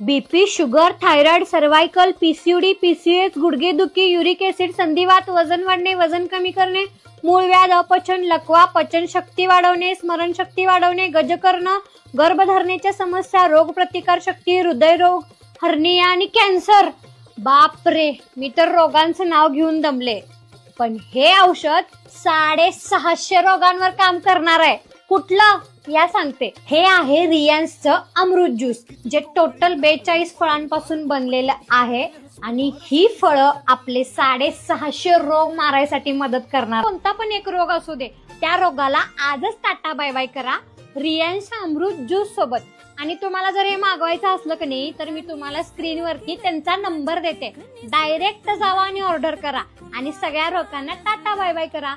BP, sugar, thyroid, cervical, PCOD, PCS, गुडघेदुखी, uric acid, संधिवात, वजन वाढणे, वजन कमी करणे, मूळव्याध, अपचन, लकवा, पचनशक्ती वाढवणे, स्मरणशक्ती वाढवणे, गजकर्ण, गर्भधारणेच्या समस्या, रोगप्रतिकार शक्ती, हृदयरोग, हर्निया आणि कॅन्सर. बापरे, मी तर रोगांचं नाव घेऊन दमले. पण हे औषध 650 रोगांवर काम करणार आहे. कुठलं या सांगते. हे आहे रियांसचं अमृत ज्यूस, जे टोटल 42 फळांपासून बनलेलं आहे आणि ही फळं आपले 650 रोग मारायसाठी मदत करणार. कोणता पण एक रोग असू दे, त्या रोगाला आजच टाटा बाय बाय करा रियांस अमृत ज्यूस सोबत. आणि तुम्हाला जर हे मागवायचं असलं की नाही, तर मी तुम्हाला स्क्रीनवरती त्यांचा नंबर देते. डायरेक्ट जावा आणि ऑर्डर करा आणि सगळ्या रोगांना टाटा बाय बाय करा.